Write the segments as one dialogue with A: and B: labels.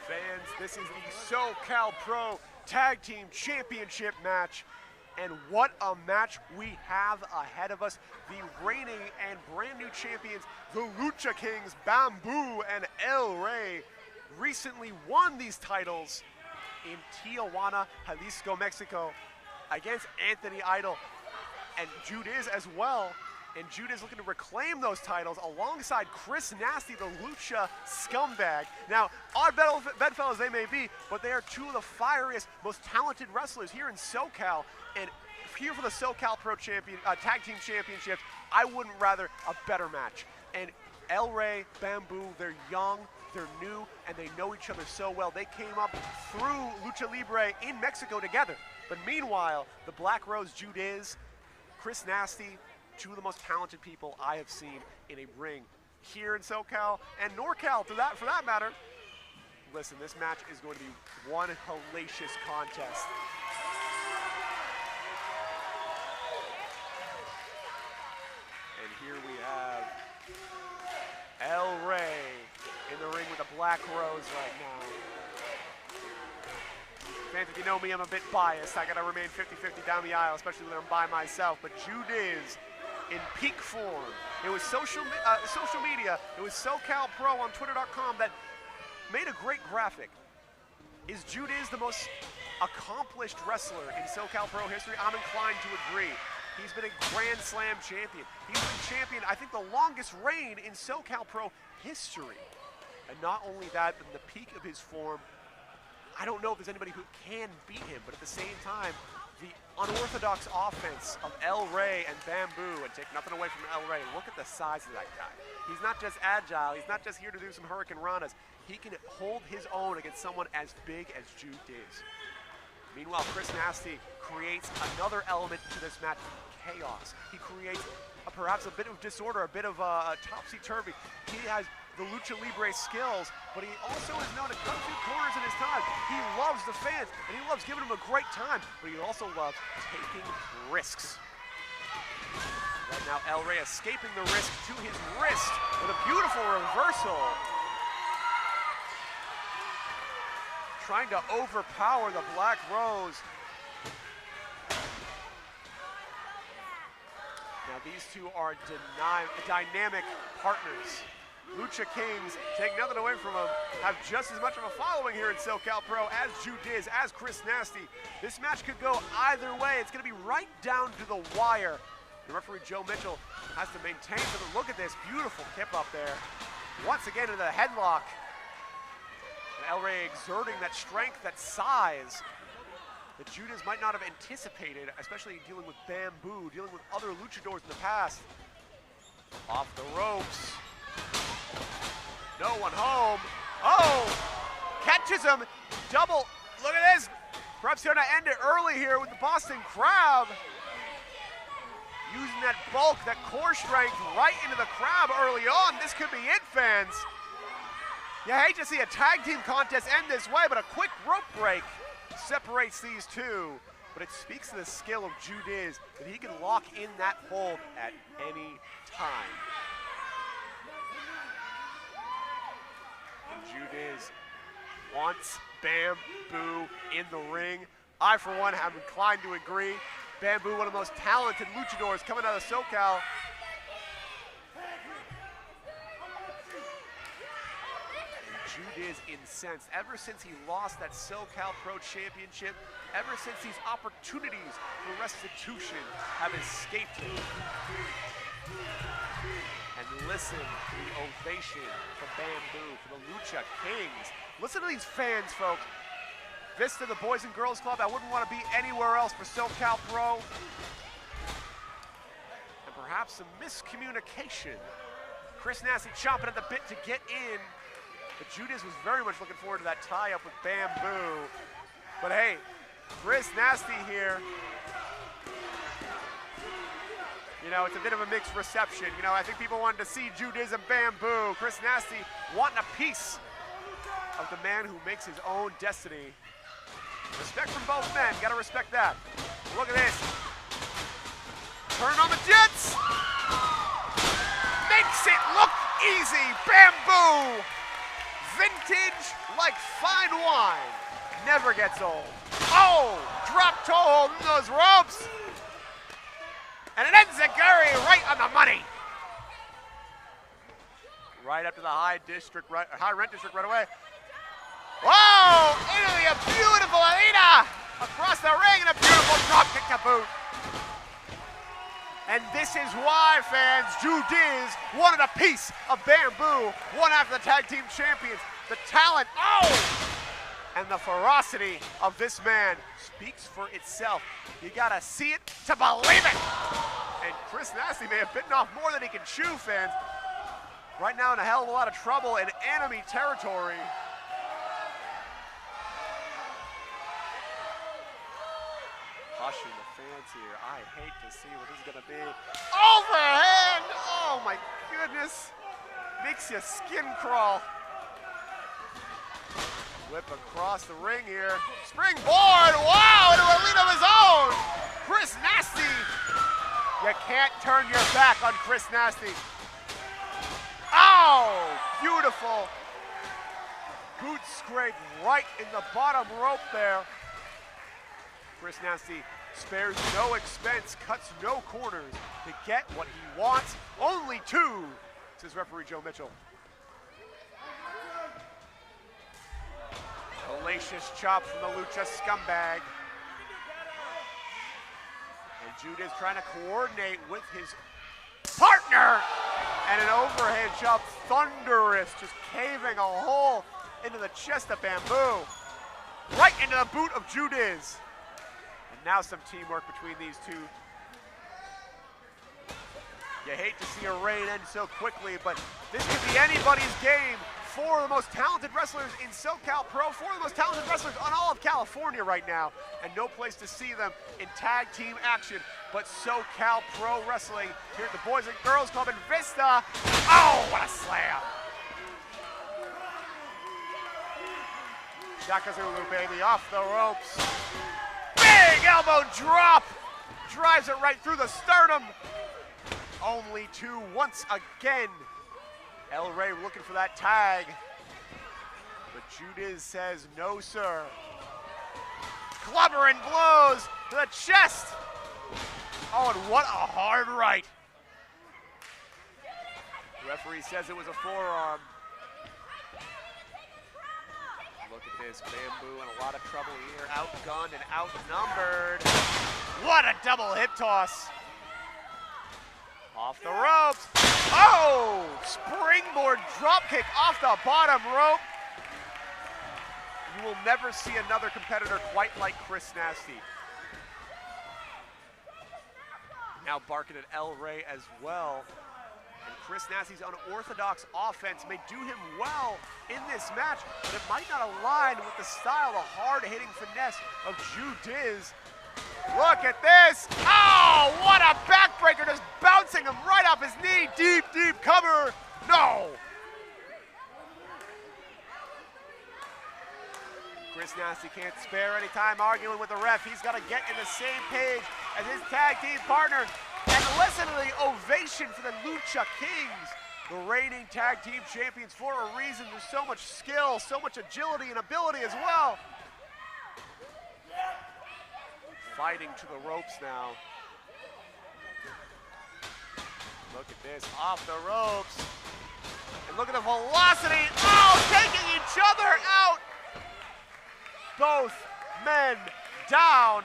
A: Fans, this is the SoCalPro Tag Team Championship match. And what a match we have ahead of us. The reigning and brand new champions, the Lucha Kings, Bamboo and El Rey, recently won these titles in Tijuana, Jalisco, Mexico, against Anthony Idol and Ju-Dizz as well. And Ju-Dizz looking to reclaim those titles alongside Chris Nastyy, the Lucha scumbag. Now, odd bedfellows they may be, but they are two of the fieriest, most talented wrestlers here in SoCal. And here for the SoCalPro Tag Team Championships, I wouldn't rather a better match. And El Rey, Bamboo, they're young, they're new, and they know each other so well. They came up through Lucha Libre in Mexico together. But meanwhile, the Black Rose, Ju-Dizz, Chris Nastyy, two of the most talented people I have seen in a ring here in SoCal and NorCal for that matter. Listen, this match is going to be one hellacious contest. And here we have El Rey in the ring with the Black Rose right now. Fans, if you know me, I'm a bit biased. I gotta remain 50-50 down the aisle, especially when I'm by myself. But Ju-Dizz in peak form. It was social media, it was SoCalPro on Twitter.com that made a great graphic. Is Ju-Dizz the most accomplished wrestler in SoCalPro history? I'm inclined to agree. He's been a Grand Slam champion. He's been champion, I think, the longest reign in SoCalPro history. And not only that, but in the peak of his form, I don't know if there's anybody who can beat him, but at the same time, the unorthodox offense of El Rey and Bamboo, and take nothing away from El Rey, look at the size of that guy. He's not just agile, he's not just here to do some Hurricane Ranas. He can hold his own against someone as big as Ju-Dizz. Meanwhile, Chris Nastyy creates another element to this match, chaos. He creates perhaps a bit of disorder, a bit of topsy-turvy. He has the Lucha Libre skills, but he also is known to cut through corners in his time. He loves the fans, and he loves giving them a great time, but he also loves taking risks. Right now, El Rey escaping the risk to his wrist with a beautiful reversal. Trying to overpower the Black Rose. Now these two are dynamic partners. Lucha Kings, take nothing away from them, have just as much of a following here in SoCalPro as Ju-Dizz, as Chris Nastyy. This match could go either way. It's going to be right down to the wire. The referee, Joe Mitchell, has to maintain. But look at this beautiful kip up there. Once again into the headlock. And El Rey exerting that strength, that size that Ju-Dizz might not have anticipated, especially dealing with Bamboo, dealing with other luchadors in the past. Off the ropes. No one home. Oh! Catches him. Double. Look at this. Perhaps going to end it early here with the Boston Crab. Using that bulk, that core strength right into the Crab early on. This could be it, fans. You hate to see a tag team contest end this way, but a quick rope break separates these two. But it speaks to the skill of Ju-Dizz that he can lock in that hold at any time. Ju-Dizz wants Bamboo in the ring. I, for one, am inclined to agree. Bamboo, one of the most talented luchadors coming out of SoCal. Ju-Dizz incensed. Ever since he lost that SoCalPro championship, ever since these opportunities for restitution have escaped him. And listen to the ovation for Bamboo, for the Lucha Kings. Listen to these fans, folks. Vista, the Boys and Girls Club, I wouldn't want to be anywhere else for SoCalPro. And perhaps some miscommunication. Chris Nastyy chomping at the bit to get in. But Ju-Dizz was very much looking forward to that tie-up with Bamboo. But hey, Chris Nastyy here. You know, it's a bit of a mixed reception. You know, I think people wanted to see Ju-Dizz and Bamboo. Chris Nastyy wanting a piece of the man who makes his own destiny. Respect from both men, gotta respect that. Look at this. Turn on the Jets. Makes it look easy. Bamboo Vintage like fine wine. Never gets old. Oh, drop toe hold in those ropes. And an enziguri right on the money. Right up to the high rent district right away. Whoa! Into a beautiful Alina! Across the ring and a beautiful drop kick to boot. And this is why, fans, Ju-Dizz wanted a piece of Bamboo, one after the tag team champions. The talent, and the ferocity of this man speaks for itself. You gotta see it to believe it. And Chris Nastyy may have bitten off more than he can chew, fans. Right now in a hell of a lot of trouble in enemy territory. Hushing the fans here. I hate to see what this is gonna be. Overhand! Oh my goodness. Makes your skin crawl. Whip across the ring here. Springboard! Wow! Into a lead of his own! Chris Nastyy! You can't turn your back on Chris Nastyy. Oh! Beautiful. Boot scrape right in the bottom rope there. Chris Nastyy spares no expense, cuts no corners to get what he wants. Only two, says referee Joe Mitchell. Hellacious chop from the Lucha scumbag. And Ju-Dizz trying to coordinate with his partner. And an overhead chop, thunderous, just caving a hole into the chest of Bamboo. Right into the boot of Ju-Dizz. And now some teamwork between these two. You hate to see a reign end so quickly, but this could be anybody's game. Four of the most talented wrestlers in SoCalPro, four of the most talented wrestlers on all of California right now, and no place to see them in tag team action but SoCalPro Wrestling here at the Boys and Girls Club in Vista. Oh, what a slam! Shaka Zulu, baby, off the ropes. Big elbow drop! Drives it right through the sternum. Only two once again. El Rey looking for that tag, but Ju-Dizz says no, sir. Clubbering blows to the chest. Oh, and what a hard right. The referee says it was a forearm. Look at this, Bamboo in a lot of trouble here, outgunned and outnumbered. What a double hip toss. Off the ropes. Oh! Springboard dropkick off the bottom rope. You will never see another competitor quite like Chris Nastyy. Now barking at El Rey as well. And Chris Nasty's unorthodox offense may do him well in this match, but it might not align with the style, the hard-hitting finesse of Ju-Dizz. Look at this. Oh, what a backbreaker, just bouncing him right off his knee. Deep, deep cover. No. Chris Nastyy can't spare any time arguing with the ref. He's got to get in the same page as his tag team partner. And listen to the ovation for the Lucha Kings, the reigning tag team champions, for a reason. There's so much skill, so much agility and ability as well. Fighting to the ropes now. Look at this, off the ropes. And look at the velocity. Oh, taking each other out. Both men down.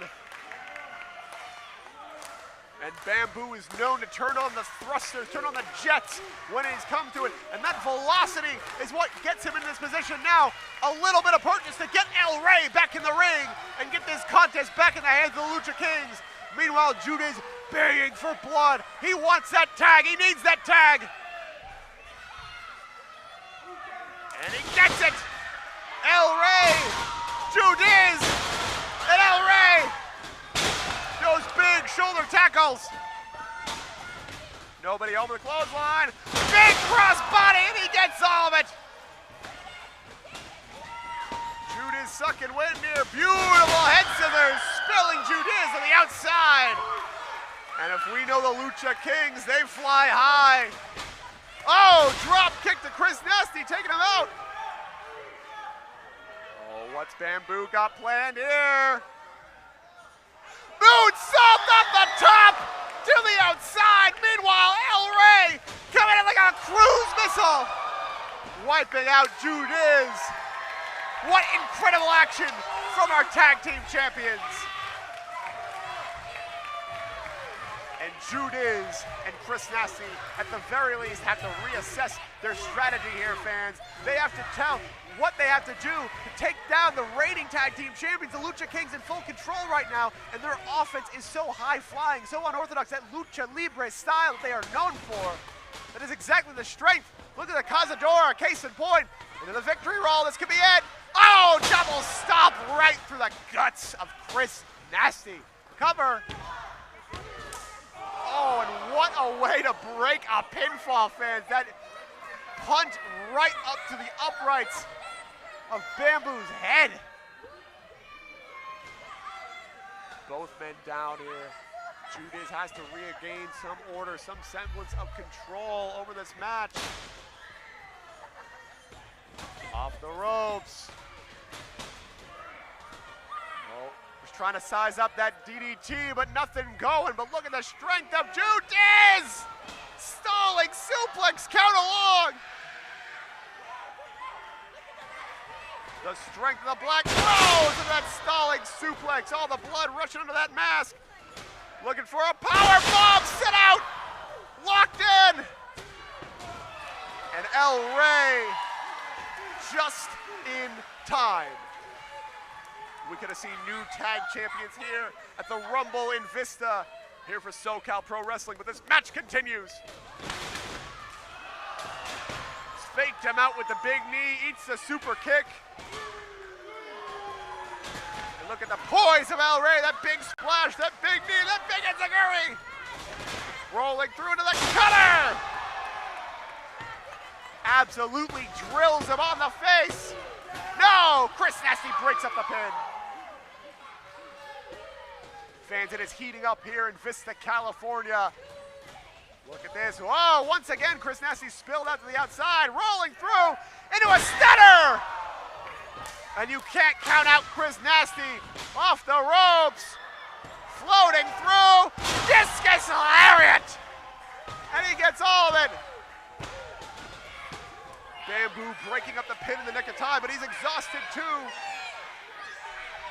A: And Bamboo is known to turn on the thrusters, turn on the jets when he's come to it. And that velocity is what gets him in this position now. A little bit of purchase to get El Rey back in the ring and get this contest back in the hands of the Lucha Kings. Meanwhile, Ju-Dizz begging for blood. He wants that tag, he needs that tag. And he gets it. El Rey, Ju-Dizz, and El Rey. Those big shoulder tackles. Nobody over the clothesline. Big cross body, and he gets all of it. Ju-Dizz sucking wind here. Beautiful head scissors, spilling Ju-Dizz on the outside. And if we know the Lucha Kings, they fly high. Oh, drop kick to Chris Nastyy, taking him out. What's Bamboo got planned here? Moonsault off the top to the outside. Meanwhile, El Rey coming in like a cruise missile, wiping out Ju-Dizz. What incredible action from our tag team champions. And Ju-Dizz and Chris Nastyy, at the very least, have to reassess their strategy here, fans. They have to tell what they have to do to take down the reigning tag team champions. The Lucha Kings in full control right now, and their offense is so high-flying, so unorthodox, that Lucha Libre style that they are known for. That is exactly the strength. Look at the Cazadora, case in point. Into the victory roll, this could be it. Oh, double stop right through the guts of Chris Nastyy. Cover. Oh, and what a way to break a pinfall, fans. That punt right up to the uprights of Bamboo's head. Both men down here. Ju-Dizz has to regain some order, some semblance of control over this match. Off the ropes. Oh, was trying to size up that DDT, but nothing going. But look at the strength of Ju-Dizz! Stalling suplex, count along. The strength of the Black Rose and that stalling suplex. All the blood rushing under that mask. Looking for a power bomb, sit out, locked in. And El Rey just in time. We could have seen new tag champions here at the Rumble in Vista, here for SoCal Pro Wrestling, but this match continues. Faked him out with the big knee, eats the super kick. And look at the poise of El Rey, that big splash, that big knee, that big enziguri. Rolling through into the cutter. Absolutely drills him on the face. No, Chris Nastyy breaks up the pin. Fans, it is heating up here in Vista, California. Look at this. Whoa, once again, Chris Nastyy spilled out to the outside, rolling through into a stunner. And you can't count out Chris Nastyy. Off the ropes, floating through, discus lariat. And he gets all of it. Bamboo breaking up the pin in the nick of time, but he's exhausted too.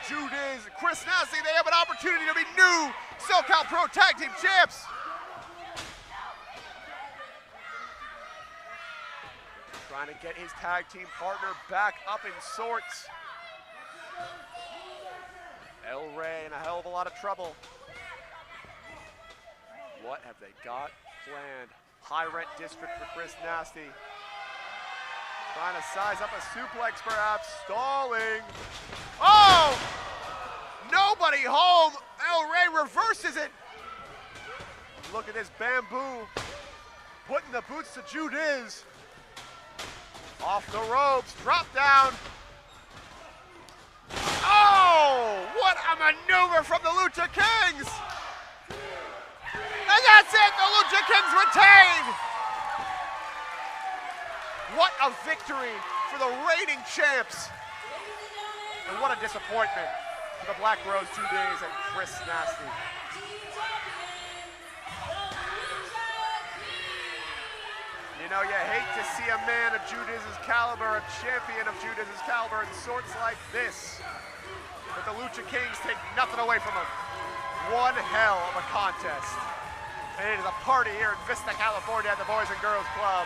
A: Ju-Dizz, Chris Nastyy, they have an opportunity to be new SoCal Pro Tag Team Champs. Trying to get his tag team partner back up in sorts. El Rey in a hell of a lot of trouble. What have they got planned? High rent district for Chris Nastyy. Trying to size up a suplex perhaps, stalling. Oh! Nobody home, El Rey reverses it. Look at this Bamboo, putting the boots to Ju-Dizz. Off the ropes, drop down. Oh, what a maneuver from the Lucha Kings. And that's it, the Lucha Kings retain. What a victory for the reigning champs. And what a disappointment for the Black Rose Ju-Dizz and Chris Nastyy. You know, you hate to see a man of Ju-Dizz's caliber, a champion of Ju-Dizz's caliber in sorts like this. But the Lucha Kings take nothing away from him. One hell of a contest. And it is a party here in Vista, California at the Boys and Girls Club.